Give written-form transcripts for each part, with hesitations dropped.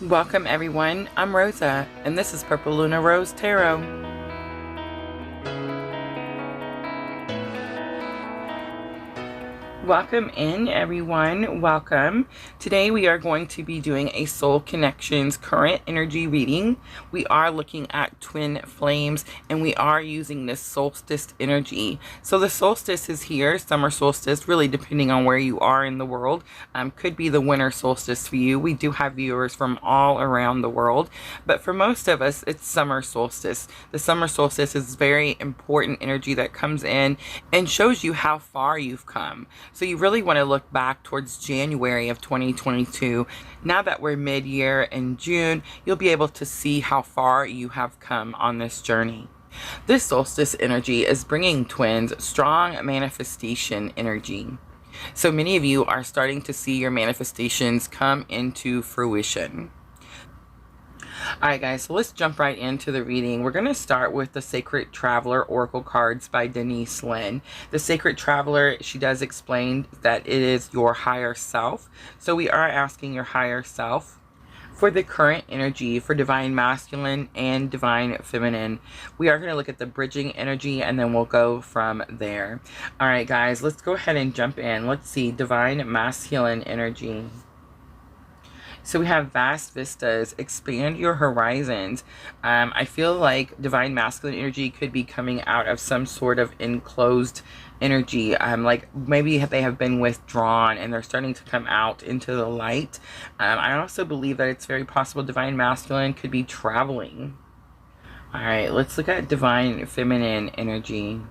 Welcome everyone, I'm Rosa, and this is Purple LunaRose Tarot. Welcome in everyone, welcome. Today we are going to be doing a Soul Connections current energy reading. We are looking at twin flames and we are using this solstice energy. So the solstice is here, summer solstice, really depending on where you are in the world. Could be the winter solstice for you. We do have viewers from all around the world, but for most of us it's summer solstice. The summer solstice is very important energy that comes in and shows you how far you've come. So you really want to look back towards January of 2022. Now that we're mid-year in June, you'll be able to see how far you have come on this journey. This solstice energy is bringing twins strong manifestation energy. So many of you are starting to see your manifestations come into fruition. Alright guys, so let's jump right into the reading. We're going to start with the Sacred Traveler Oracle cards by Denise Linn. The Sacred Traveler, she does explain that it is your higher self. So we are asking your higher self for the current energy for Divine Masculine and Divine Feminine. We are going to look at the bridging energy and then we'll go from there. Alright guys, let's go ahead and jump in. Let's see, Divine Masculine energy. So we have vast vistas, expand your horizons. I feel like Divine Masculine energy could be coming out of some sort of enclosed energy. Like maybe they have been withdrawn and they're starting to come out into the light. I also believe that it's very possible Divine Masculine could be traveling. All right, let's look at Divine Feminine energy.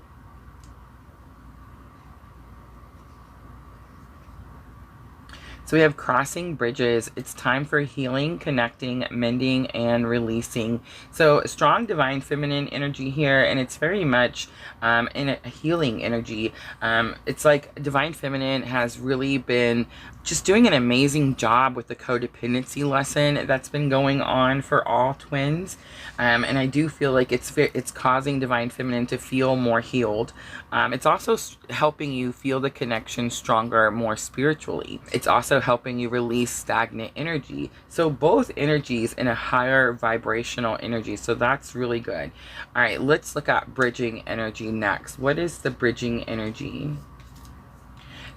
So we have crossing bridges. It's time for healing, connecting, mending, and releasing. So strong Divine Feminine energy here, and it's very much in a healing energy. It's like Divine Feminine has really been just doing an amazing job with the codependency lesson that's been going on for all twins. And I do feel like it's causing Divine Feminine to feel more healed. It's also helping you feel the connection stronger, more spiritually. It's also helping you release stagnant energy. So both energies in a higher vibrational energy. So that's really good. All right, let's look at bridging energy next. What is the bridging energy?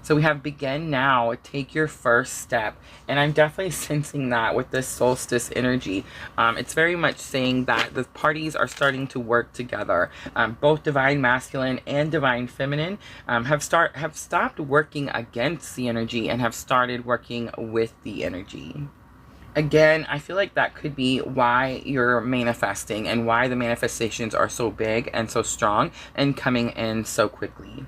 So we have begin now, take your first step. And I'm definitely sensing that with this solstice energy. It's very much saying that the parties are starting to work together. Both Divine Masculine and Divine Feminine have stopped working against the energy and have started working with the energy. Again, I feel like that could be why you're manifesting and why the manifestations are so big and so strong and coming in so quickly.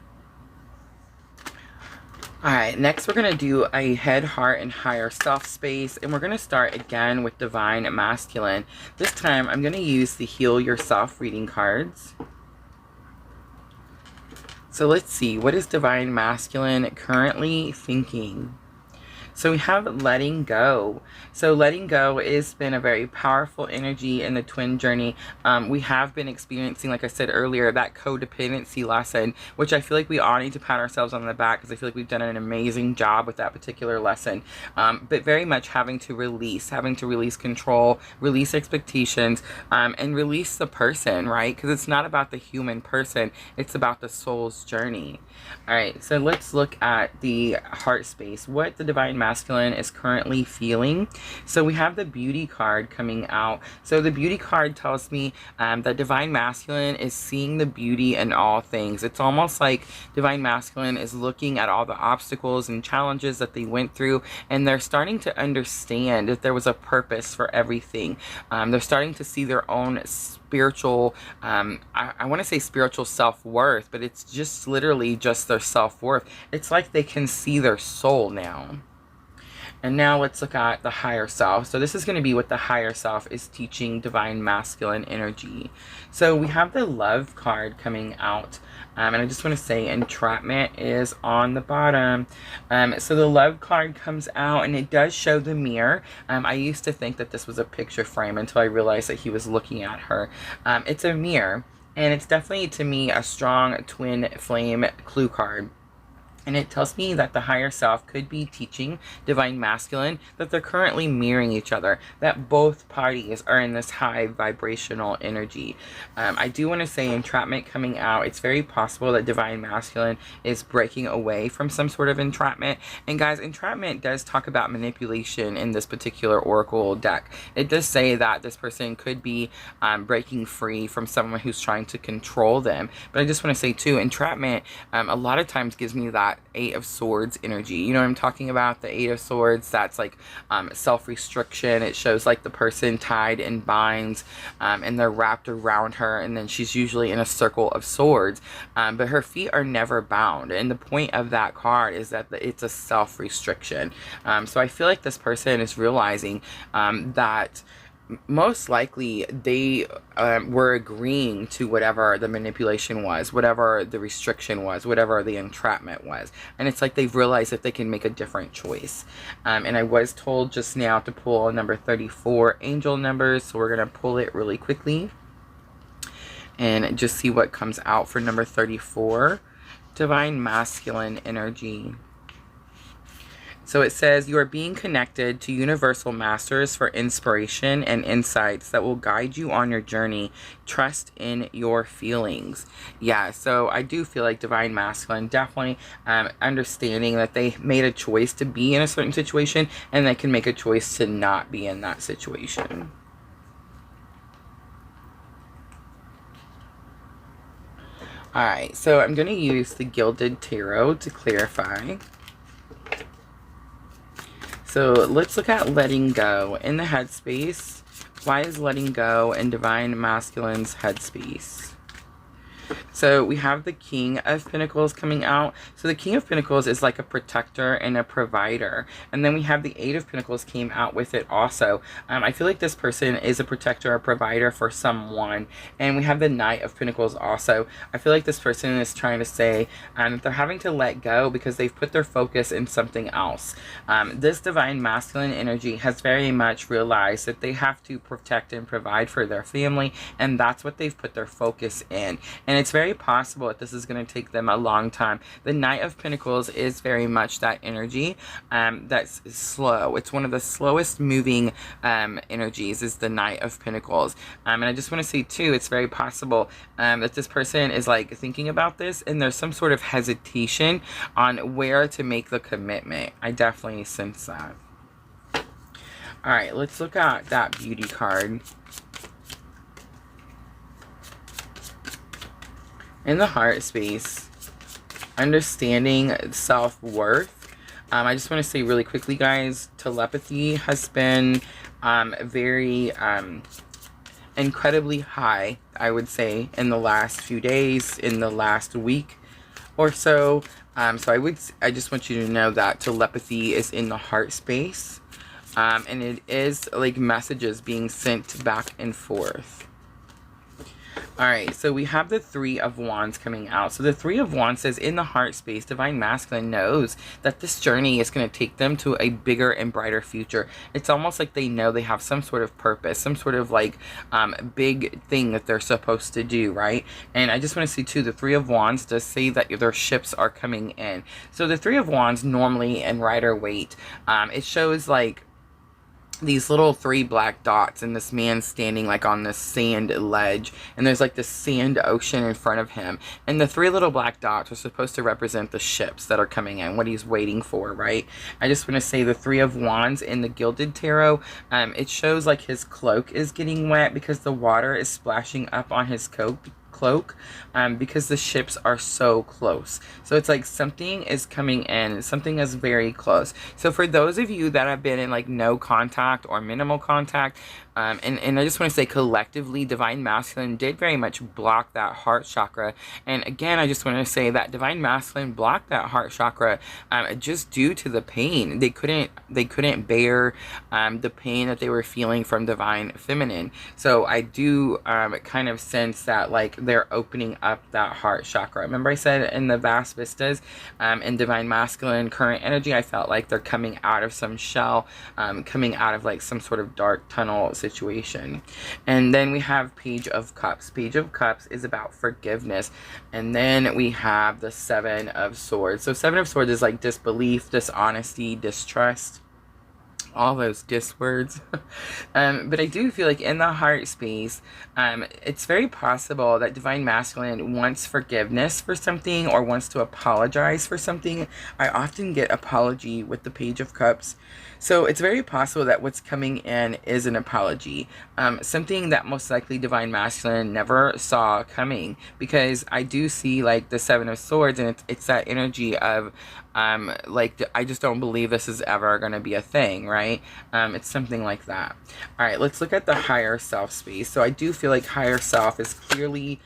Alright, next we're going to do a head, heart, and higher self space. And we're going to start again with Divine Masculine. This time I'm going to use the Heal Yourself reading cards. So let's see, what is Divine Masculine currently thinking? So we have letting go. So letting go has been a very powerful energy in the twin journey. We have been experiencing, like I said earlier, that codependency lesson, which I feel like we all need to pat ourselves on the back because I feel like we've done an amazing job with that particular lesson. But very much having to release control, release expectations, and release the person, right? Because it's not about the human person, it's about the soul's journey. All right, so let's look at the heart space. What the Divine Masculine is currently feeling. So we have the Beauty card coming out. So the Beauty card tells me that Divine Masculine is seeing the beauty in all things. It's almost like Divine Masculine is looking at all the obstacles and challenges that they went through, and they're starting to understand that there was a purpose for everything. They're starting to see their own spiritual, I want to say spiritual self-worth, but it's just literally just their self-worth. It's like they can see their soul now. And now let's look at the higher self. So this is going to be what the higher self is teaching Divine Masculine energy. So we have the Love card coming out. And I just want to say entrapment is on the bottom. So the Love card comes out and it does show the mirror. I used to think that this was a picture frame until I realized that he was looking at her. It's a mirror. And it's definitely, to me, a strong twin flame clue card. And it tells me that the higher self could be teaching divine masculine that they're currently mirroring each other, that both parties are in this high vibrational energy. I do want to say entrapment coming out. It's very possible that divine masculine is breaking away from some sort of entrapment. And guys, entrapment does talk about manipulation in this particular oracle deck. It does say that this person could be breaking free from someone who's trying to control them. But I just want to say too, entrapment a lot of times gives me that Eight of Swords energy. You know what I'm talking about? The Eight of Swords, that's like self-restriction. It shows like the person tied in binds and they're wrapped around her, and then she's usually in a circle of swords, but her feet are never bound. And the point of that card is that it's a self-restriction. So I feel like this person is realizing that most likely they were agreeing to whatever the manipulation was, whatever the restriction was, whatever the entrapment was. And it's like they've realized that they can make a different choice. And I was told just now to pull number 34 angel numbers. So we're going to pull it really quickly and just see what comes out for number 34. Divine masculine energy. So it says, you are being connected to universal masters for inspiration and insights that will guide you on your journey. Trust in your feelings. Yeah, so I do feel like divine masculine definitely understanding that they made a choice to be in a certain situation, and they can make a choice to not be in that situation. Alright, so I'm going to use the Gilded Tarot to clarify. So let's look at letting go in the headspace. Why is letting go in divine masculine's headspace? So we have the King of Pentacles coming out. So the King of Pentacles is like a protector and a provider. And then we have the Eight of Pentacles came out with it also. I feel like this person is a protector or provider for someone. And we have the Knight of Pentacles also. I feel like this person is trying to say that they're having to let go because they've put their focus in something else. This divine masculine energy has very much realized that they have to protect and provide for their family. And that's what they've put their focus in. And it's very possible that this is going to take them a long time. The Knight of Pentacles is very much that energy that's slow. It's one of the slowest moving energies is the Knight of Pentacles. And I just want to say too, it's very possible that this person is like thinking about this and there's some sort of hesitation on where to make the commitment. I definitely sense that. All right, let's look at that beauty card. In the heart space, understanding self-worth. I just want to say really quickly, guys, telepathy has been very incredibly high, I would say, in the last few days, in the last week or so. So I just want you to know that telepathy is in the heart space, and it is like messages being sent back and forth. Alright, so we have the Three of Wands coming out. So the Three of Wands says in the heart space, divine masculine knows that this journey is going to take them to a bigger and brighter future. It's almost like they know they have some sort of purpose, some sort of like big thing that they're supposed to do, right? And I just want to say too, the Three of Wands does say that their ships are coming in. So the Three of Wands normally in Rider-Waite, it shows like these little three black dots and this man standing like on this sand ledge, and there's like this sand ocean in front of him, and the three little black dots are supposed to represent the ships that are coming in, what he's waiting for, right? I just want to say the Three of Wands in the Gilded Tarot, it shows like his cloak is getting wet because the water is splashing up on his cloak because the ships are so close. So it's like something is coming in, something is very close. So for those of you that have been in like no contact or minimal contact, and I just want to say collectively, divine masculine did very much block that heart chakra. And again, I just want to say that divine masculine blocked that heart chakra just due to the pain. They couldn't bear the pain that they were feeling from divine feminine. So I do kind of sense that like they're opening up that heart chakra. Remember I said in the vast vistas, in divine masculine current energy, I felt like they're coming out of some shell, coming out of like some sort of dark tunnel situation. And then we have Page of Cups. Page of Cups is about forgiveness. And then we have the Seven of Swords. So Seven of Swords is like disbelief, dishonesty, distrust, all those dis words. But I do feel like in the heart space, it's very possible that divine masculine wants forgiveness for something or wants to apologize for something. I often get apology with the Page of Cups. So it's very possible that what's coming in is an apology, something that most likely divine masculine never saw coming, because I do see like the Seven of Swords, and it's that energy of like, I just don't believe this is ever going to be a thing, right? It's something like that. All right, let's look at the higher self space. So I do feel like higher self is clearly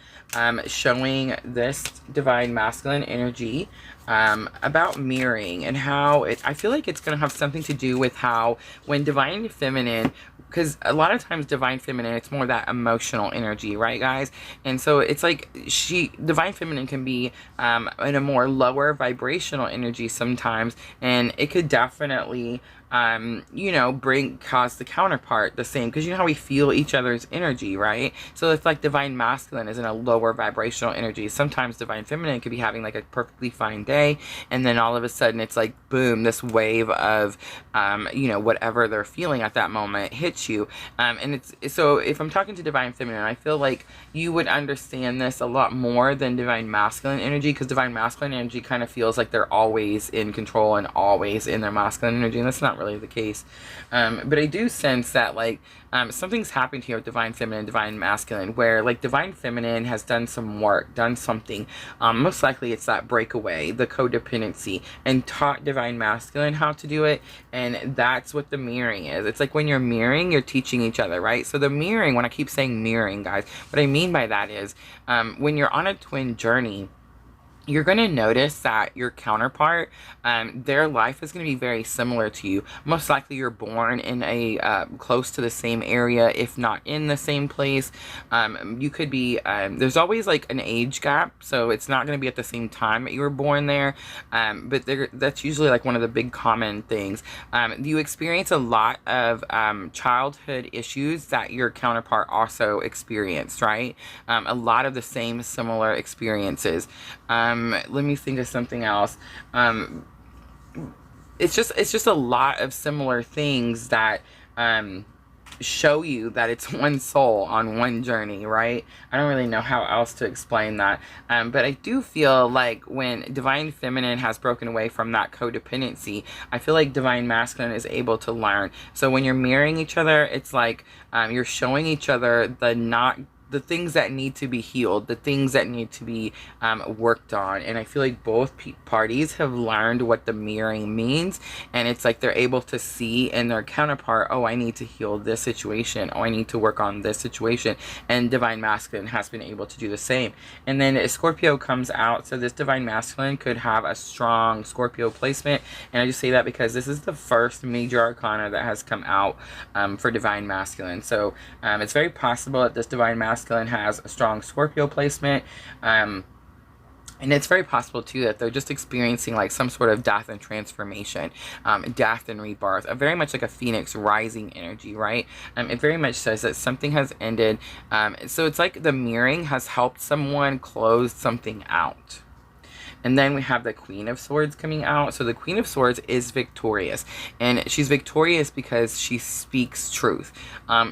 showing this divine masculine energy about mirroring, and how I feel like it's going to have something to do with how when divine feminine, because a lot of times divine feminine, it's more that emotional energy, right guys? And so it's like divine feminine can be in a more lower vibrational energy sometimes, and it could definitely you know, cause the counterpart the same, because you know how we feel each other's energy, right? So if like divine masculine is in a lower vibrational energy, sometimes divine feminine could be having like a perfectly fine day, and then all of a sudden it's like boom, this wave of you know, whatever they're feeling at that moment hits you. And it's so if I'm talking to divine feminine, I feel like you would understand this a lot more than divine masculine energy, because divine masculine energy kind of feels like they're always in control and always in their masculine energy, and that's not really the case. But I do sense that like something's happened here with divine feminine, divine masculine, where like divine feminine has done some work, done something, most likely it's that breakaway, the codependency, and taught divine masculine how to do it. And that's what the mirroring is. It's like when you're mirroring, you're teaching each other, right? So the mirroring, when I keep saying mirroring, guys, what I mean by that is when you're on a twin journey, you're going to notice that your counterpart, their life is going to be very similar to you. Most likely you're born in a close to the same area, if not in the same place. You could be, there's always like an age gap, so it's not going to be at the same time that you were born there. But that's usually like one of the big common things. You experience a lot of childhood issues that your counterpart also experienced, right? A lot of the same similar experiences. Let me think of something else. It's just a lot of similar things that show you that it's one soul on one journey, right? I don't really know how else to explain that. But I do feel like when divine feminine has broken away from that codependency, I feel like divine masculine is able to learn. So when you're mirroring each other, it's like you're showing each other the things that need to be healed, the things that need to be worked on. And I feel like both parties have learned what the mirroring means, and it's like they're able to see in their counterpart, oh, I need to heal this situation, oh, I need to work on this situation, and divine masculine has been able to do the same. And then Scorpio comes out, so this divine masculine could have a strong Scorpio placement, and I just say that because this is the first major arcana that has come out for divine masculine. So it's very possible that this divine masculine has a strong Scorpio placement, and it's very possible too that they're just experiencing like some sort of death and transformation, death and rebirth, very much like a phoenix rising energy, right? It very much says that something has ended, so it's like the mirroring has helped someone close something out. And then we have the Queen of Swords coming out. So the Queen of Swords is victorious. And she's victorious because she speaks truth.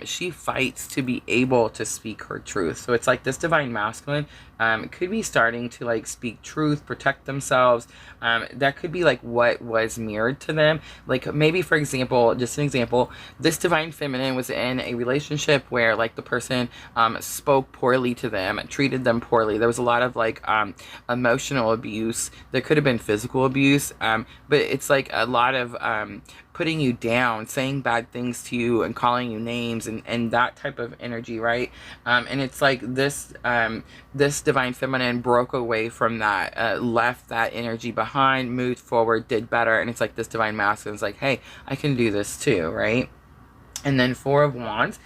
She fights to be able to speak her truth. So it's like this divine masculine could be starting to like speak truth, protect themselves. That could be like what was mirrored to them. Like maybe, for example, just an example, this divine feminine was in a relationship where like the person spoke poorly to them, treated them poorly. There was a lot of like emotional abuse. There could have been physical abuse, but it's like a lot of putting you down, saying bad things to you and calling you names, and that type of energy, right? And it's like this this divine feminine broke away from that, left that energy behind, moved forward, did better, and it's like this divine masculine is like, hey, I can do this too, right? And then Four of Wands.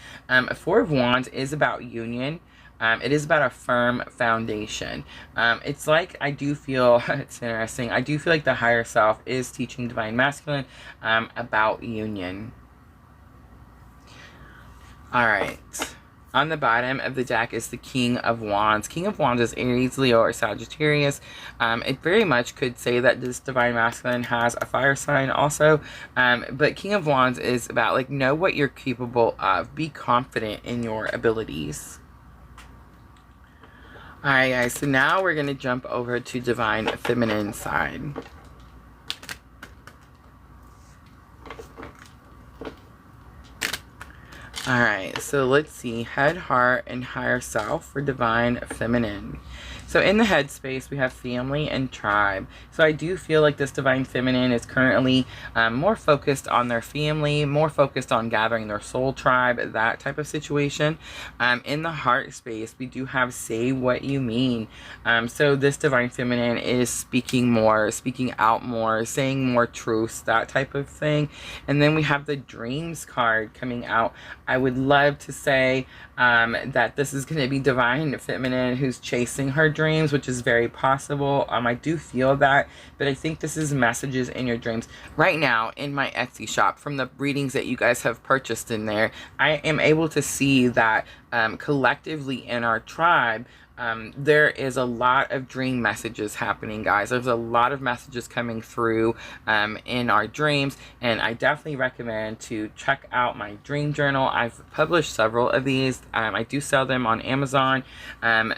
Four of Wands is about union. It is about a firm foundation. It's like, I do feel, it's interesting, I do feel like the higher self is teaching Divine Masculine about union. All right. On the bottom of the deck is the King of Wands. King of Wands is Aries, Leo, or Sagittarius. It very much could say that this Divine Masculine has a fire sign also. But King of Wands is about, like, know what you're capable of. Be confident in your abilities. Alright, guys. So now we're going to jump over to Divine Feminine side. Alright, so let's see. Head, heart, and higher self for Divine Feminine. So in the headspace, we have family and tribe. So I do feel like this Divine Feminine is currently more focused on their family, more focused on gathering their soul tribe, that type of situation. In the heart space, we do have say what you mean. So this Divine Feminine is speaking more, speaking out more, saying more truths, that type of thing. And then we have the dreams card coming out. I would love to say that this is going to be Divine Feminine who's chasing her dreams, which is very possible. I do feel that, but I think this is messages in your dreams. Right now in my Etsy shop, from the readings that you guys have purchased in there, I am able to see that collectively in our tribe, there is a lot of dream messages happening, guys. There's a lot of messages coming through in our dreams, and I definitely recommend to check out my dream journal. I've published several of these. I do sell them on Amazon.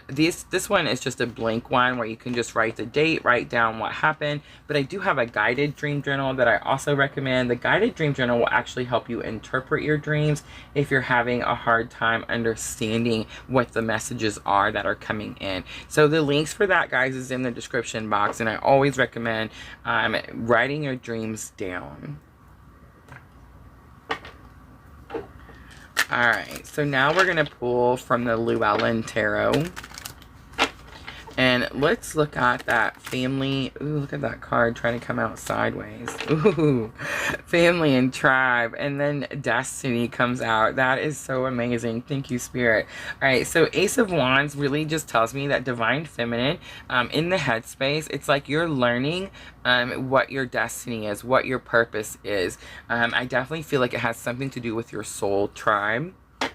This one is just a blank one where you can just write the date, write down what happened, but I do have a guided dream journal that I also recommend. The guided dream journal will actually help you interpret your dreams if you're having a hard time understanding what the messages are that are coming in. So the links for that, guys, is in the description box, and I always recommend writing your dreams down. Alright, so now we're going to pull from the Llewellyn Tarot. And let's look at that family. Ooh, look at that card trying to come out sideways. Ooh, family and tribe. And then destiny comes out. That is so amazing. Thank you, Spirit. All right, so Ace of Wands really just tells me that Divine Feminine in the headspace, it's like you're learning what your destiny is, what your purpose is. I definitely feel like it has something to do with your soul tribe. All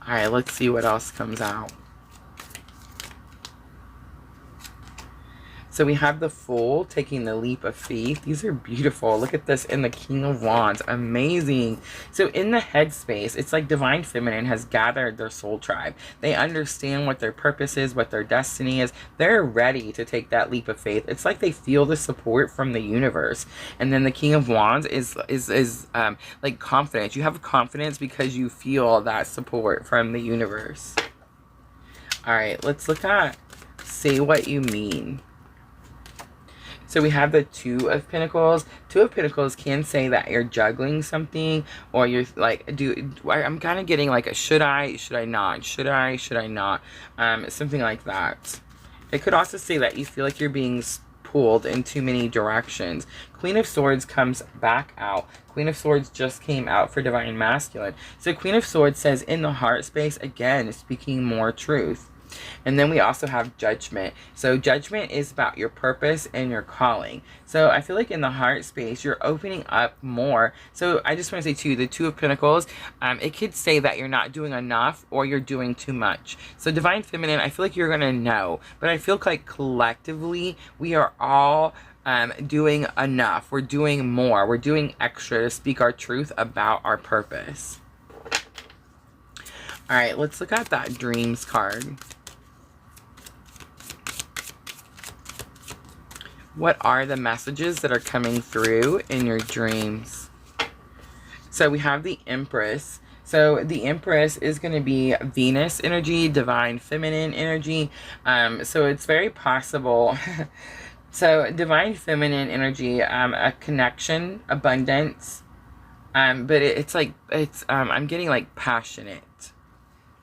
right, let's see what else comes out. So we have the Fool taking the leap of faith. These are beautiful. Look at this in the King of Wands. Amazing. So in the headspace, it's like Divine Feminine has gathered their soul tribe. They understand what their purpose is, what their destiny is. They're ready to take that leap of faith. It's like they feel the support from the universe. And then the King of Wands is like confidence. You have confidence because you feel that support from the universe. All right, let's look at say what you mean. So we have the Two of Pentacles. Two of Pentacles can say that you're juggling something, or you're like, I'm kind of getting like a should I not, should I not, something like that. It could also say that you feel like you're being pulled in too many directions. Queen of Swords comes back out. Queen of Swords just came out for Divine Masculine. So Queen of Swords says in the heart space, again, speaking more truth. And then we also have Judgment. So Judgment is about your purpose and your calling. So I feel like in the heart space, you're opening up more. So I just want to say too, the Two of Pentacles, it could say that you're not doing enough or you're doing too much. So Divine Feminine, I feel like you're going to know. But I feel like collectively, we are all doing enough. We're doing more. We're doing extra to speak our truth about our purpose. All right, let's look at that Dreams card. What are the messages that are coming through in your dreams? So we have the Empress. So the Empress is going to be Venus energy, Divine Feminine energy. So it's very possible. So Divine Feminine energy, a connection, abundance. But it's like, I'm getting like passionate,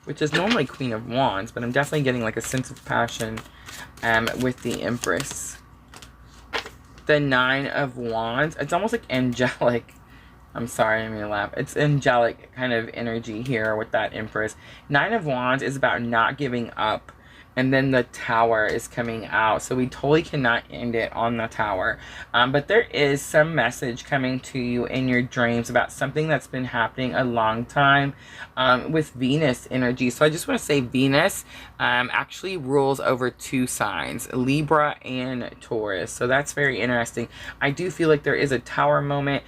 which is normally Queen of Wands, but I'm definitely getting like a sense of passion with the Empress. The Nine of Wands, it's almost like angelic I'm sorry, I'm gonna laugh. It's angelic kind of energy here with that Empress. Nine of Wands is about not giving up. And then the Tower is coming out. So we totally cannot end it on the Tower. But there is some message coming to you in your dreams about something that's been happening a long time with Venus energy. So I just want to say Venus actually rules over two signs, Libra and Taurus. So that's very interesting. I do feel like there is a Tower moment.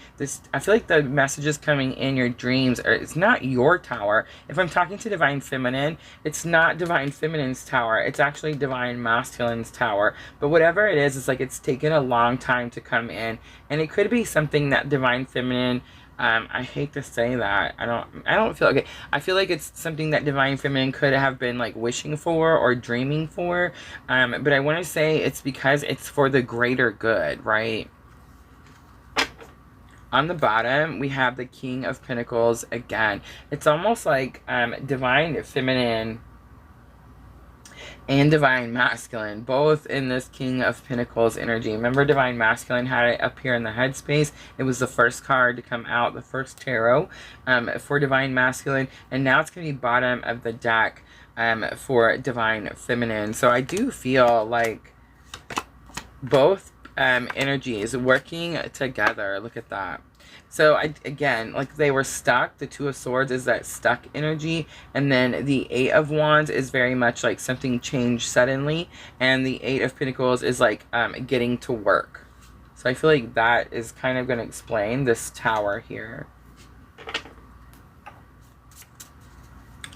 I feel like the messages coming in your dreams it's not your Tower. If I'm talking to Divine Feminine, it's not Divine Feminine's Tower. It's actually Divine Masculine's Tower. But whatever it is, it's like it's taken a long time to come in. And it could be something that Divine Feminine, I hate to say that. I don't feel okay. I feel like it's something that Divine Feminine could have been like wishing for or dreaming for. But I want to say it's because it's for the greater good, right? On the bottom, we have the King of Pentacles again. It's almost like Divine Feminine and Divine Masculine, both in this King of Pentacles energy. Remember, Divine Masculine had it up here in the Headspace. It was the first card to come out, the first tarot for Divine Masculine. And now it's going to be bottom of the deck for Divine Feminine. So I do feel like both energies working together. Look at that. So again, like they were stuck. The Two of Swords is that stuck energy. And then the Eight of Wands is very much like something changed suddenly. And the Eight of Pentacles is like getting to work. So I feel like that is kind of going to explain this Tower here.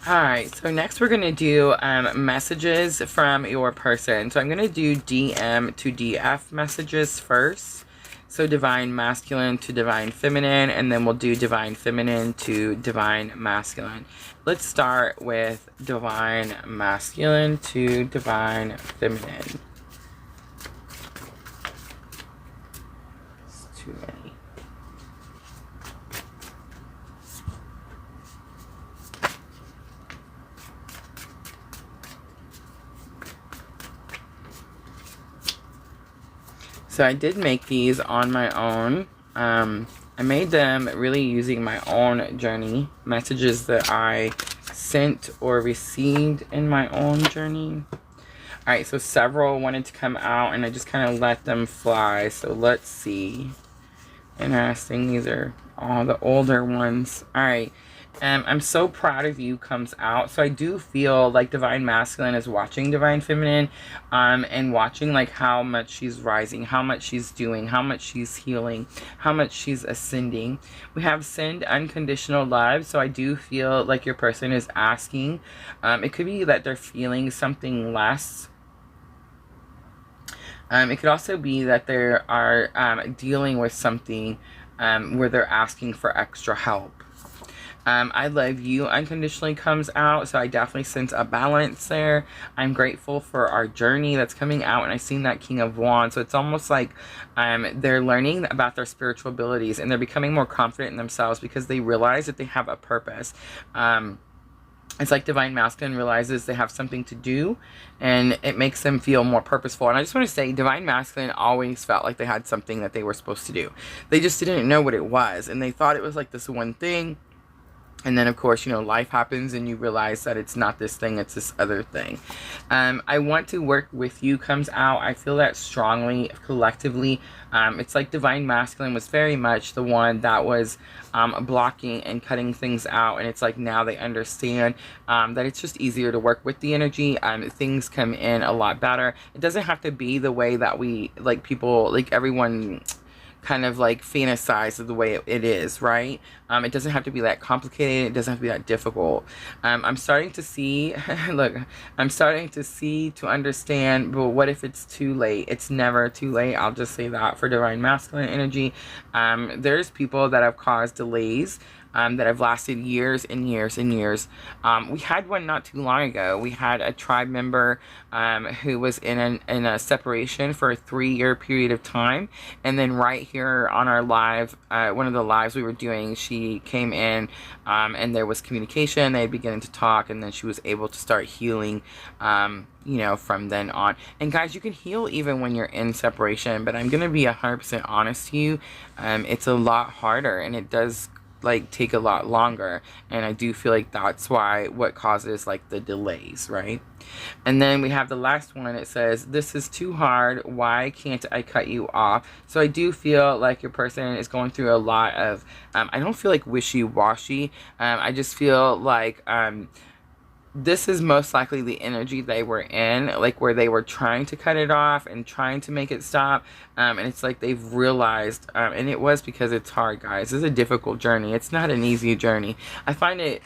Alright, so next we're going to do messages from your person. So I'm going to do DM to DF messages first. So Divine Masculine to Divine Feminine, and then we'll do Divine Feminine to Divine Masculine. Let's start with Divine Masculine to Divine Feminine. It's too many. So I did make these on my own. I made them really using my own journey, messages that I sent or received in my own journey. Alright, so several wanted to come out and I just kind of let them fly. So let's see. Interesting. These are all the older ones. Alright. I'm so proud of you comes out. So I do feel like Divine Masculine is watching Divine Feminine and watching like how much she's rising, how much she's doing, how much she's healing, how much she's ascending. We have send unconditional love. So I do feel like your person is asking. It could be that they're feeling something less. It could also be that they are dealing with something where they're asking for extra help. I love you unconditionally comes out, so I definitely sense a balance there. I'm grateful for our journey that's coming out, and I've seen that King of Wands, so it's almost like they're learning about their spiritual abilities, and they're becoming more confident in themselves because they realize that they have a purpose. It's like Divine Masculine realizes they have something to do, and it makes them feel more purposeful. And I just want to say, Divine Masculine always felt like they had something that they were supposed to do. They just didn't know what it was, and they thought it was like this one thing. And then, of course, you know, life happens and you realize that it's not this thing, it's this other thing. I want to work with you comes out. I feel that strongly, collectively. It's like Divine Masculine was very much the one that was blocking and cutting things out. And it's like now they understand that it's just easier to work with the energy. Things come in a lot better. It doesn't have to be the way that we, like people, like everyone kind of like fantasize of the way it is, right? It doesn't have to be that complicated. It doesn't have to be that difficult. I'm starting to see, look, I'm starting to see, to understand, but what if it's too late? It's never too late. I'll just say that for Divine Masculine energy. There's people that have caused delays that have lasted years and years and years. We had one not too long ago. We had a tribe member who was in a separation for a 3-year period of time, and then right here on our live, one of the lives we were doing, she came in, and there was communication. They began to talk, and then she was able to start healing, you know, from then on. And guys, you can heal even when you're in separation, but I'm gonna be 100% honest to you, it's a lot harder, and it does like take a lot longer, and I do feel like that's why what causes like the delays, right? And then we have the last one. It says, this is too hard, why can't I cut you off? So I do feel like your person is going through a lot of I don't feel like wishy-washy. I just feel like this is most likely the energy they were in, like where they were trying to cut it off and trying to make it stop, and it's like they've realized, and it was because it's hard, guys. It's a difficult journey. It's not an easy journey. I find it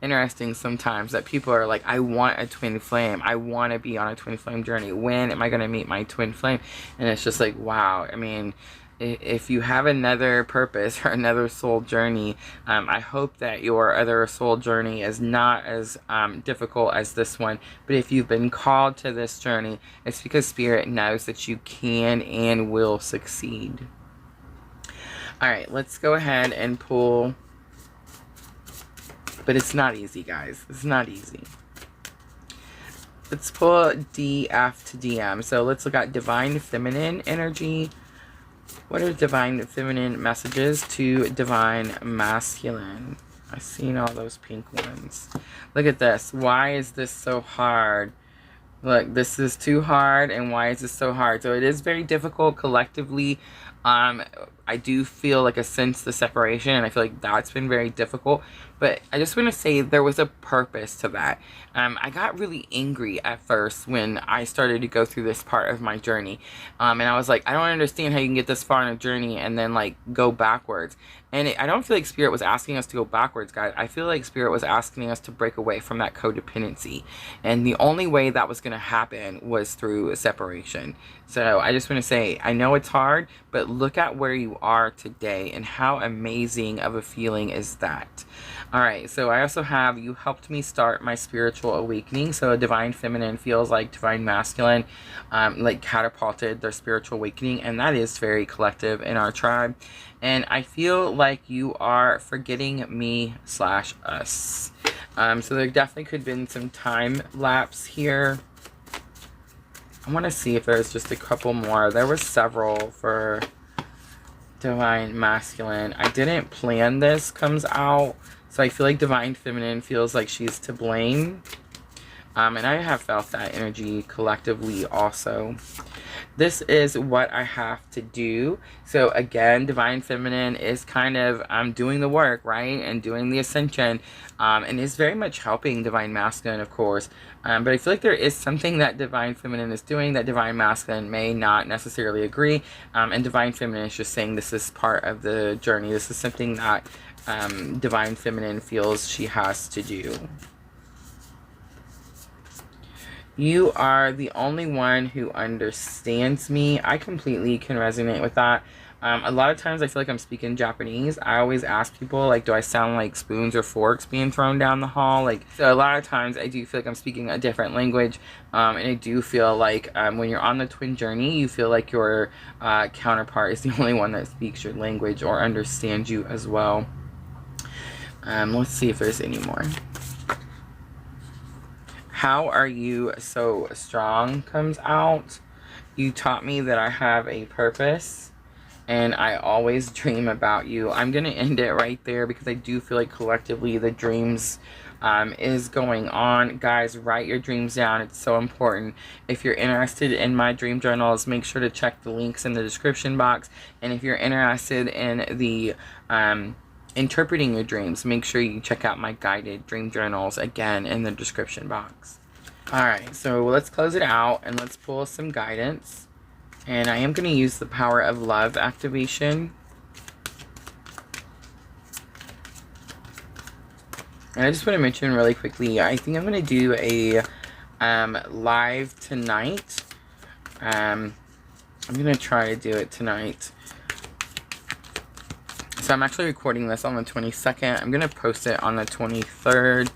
interesting sometimes that people are like, I want a twin flame. I want to be on a twin flame journey. When am I going to meet my twin flame? And it's just like, wow. I mean, if you have another purpose or another soul journey, I hope that your other soul journey is not as difficult as this one. But if you've been called to this journey, it's because Spirit knows that you can and will succeed. All right, let's go ahead and pull. But it's not easy, guys. It's not easy. Let's pull DF to DM. So let's look at Divine Feminine Energy. What are Divine Feminine messages to Divine Masculine? I've seen all those pink ones. Look at this. Why is this so hard? Look, this is too hard, and why is this so hard? So it is very difficult collectively. I do feel like a sense the separation, and I feel like that's been very difficult. But I just want to say there was a purpose to that. I got really angry at first when I started to go through this part of my journey. And I was like, I don't understand how you can get this far in a journey and then like go backwards. And I don't feel like Spirit was asking us to go backwards, guys. I feel like Spirit was asking us to break away from that codependency. And the only way that was going to happen was through a separation. So I just want to say, I know it's hard, but look at where you are today and how amazing of a feeling is that. All right, so I also have, you helped me start my spiritual awakening. So a Divine Feminine feels like Divine Masculine like catapulted their spiritual awakening, and that is very collective in our tribe. And I feel like you are forgetting me / us. So there definitely could have been some time lapse here. I want to see if there's just a couple more. There were several for Divine Masculine. I didn't plan this comes out. So I feel like Divine Feminine feels like she's to blame. And I have felt that energy collectively also. This is what I have to do. So again, Divine Feminine is kind of doing the work, right? And doing the ascension. And is very much helping Divine Masculine, of course. But I feel like there is something that Divine Feminine is doing that Divine Masculine may not necessarily agree. And Divine Feminine is just saying this is part of the journey. This is something that Divine Feminine feels she has to do. You are the only one who understands me. I completely can resonate with that. A lot of times I feel like I'm speaking Japanese. I always ask people, like, do I sound like spoons or forks being thrown down the hall? Like, so a lot of times I do feel like I'm speaking a different language. And I do feel like when you're on the twin journey, you feel like your counterpart is the only one that speaks your language or understands you as well. Let's see if there's any more. How are you so strong comes out. You taught me that I have a purpose, and I always dream about you. I'm going to end it right there because I do feel like collectively the dreams is going on. Guys, write your dreams down. It's so important. If you're interested in my dream journals, make sure to check the links in the description box. And if you're interested in the interpreting your dreams, make sure you check out my guided dream journals again in the description box. Alright, so let's close it out and let's pull some guidance. And I am going to use the Power of Love activation. And I just want to mention really quickly, I think I'm going to do a live tonight. I'm going to try to do it tonight. So I'm actually recording this on the 22nd. I'm going to post it on the 23rd.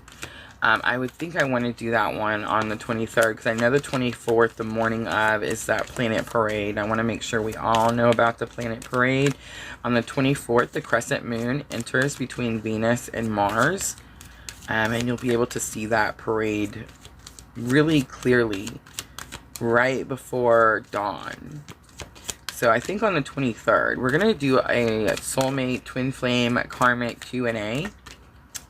I would think I want to do that one on the 23rd because I know the 24th, the morning of, is that planet parade. I want to make sure we all know about the planet parade. On the 24th, the crescent moon enters between Venus and Mars. And you'll be able to see that parade really clearly right before dawn. So I think on the 23rd, we're going to do a soulmate, twin flame, karmic Q&A,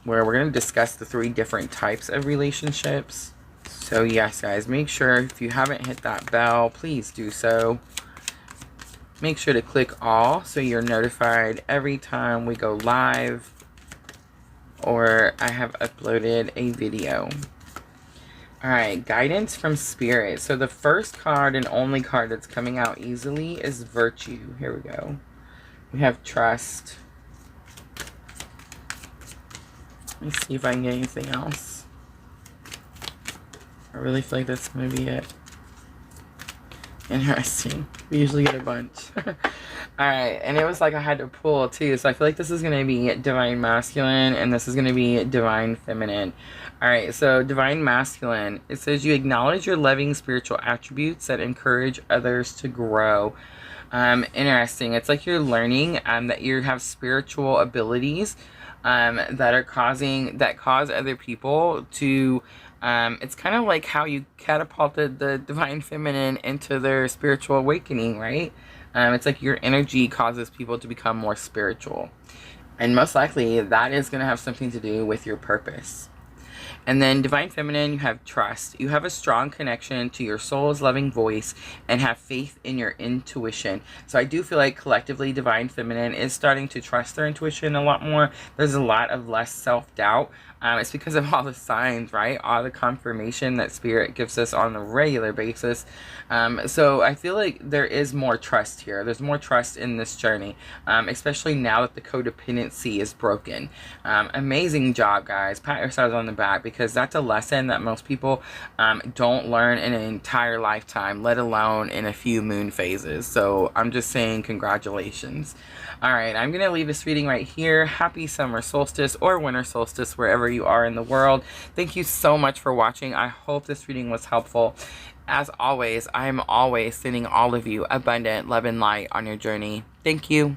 where we're going to discuss the 3 different types of relationships. So yes, guys, make sure if you haven't hit that bell, please do so. Make sure to click all so you're notified every time we go live or I have uploaded a video. Alright, guidance from spirit. So the first card and only card that's coming out easily is virtue. Here we go. We have trust. Let me see if I can get anything else. I really feel like that's going to be it. Interesting. We usually get a bunch. Alright, and it was like I had to pull too. So I feel like this is going to be divine masculine and this is going to be divine feminine. Alright, so divine masculine. It says you acknowledge your loving spiritual attributes that encourage others to grow. Interesting. It's like you're learning that you have spiritual abilities that cause other people to it's kind of like how you catapulted the divine feminine into their spiritual awakening, right? It's like your energy causes people to become more spiritual, and most likely that is going to have something to do with your purpose. And then divine feminine, you have trust. You have a strong connection to your soul's loving voice and have faith in your intuition. So I do feel like collectively divine feminine is starting to trust their intuition a lot more. There's a lot of less self-doubt. It's because of all the signs, right? All the confirmation that spirit gives us on a regular basis. So I feel like there is more trust here. There's more trust in this journey, especially now that the codependency is broken. Amazing job, guys. Pat yourselves on the back, because that's a lesson that most people don't learn in an entire lifetime, let alone in a few moon phases. So I'm just saying congratulations. Alright, I'm going to leave this reading right here. Happy summer solstice or winter solstice, wherever you are in the world. Thank you so much for watching. I hope this reading was helpful. As always, I am always sending all of you abundant love and light on your journey. Thank you.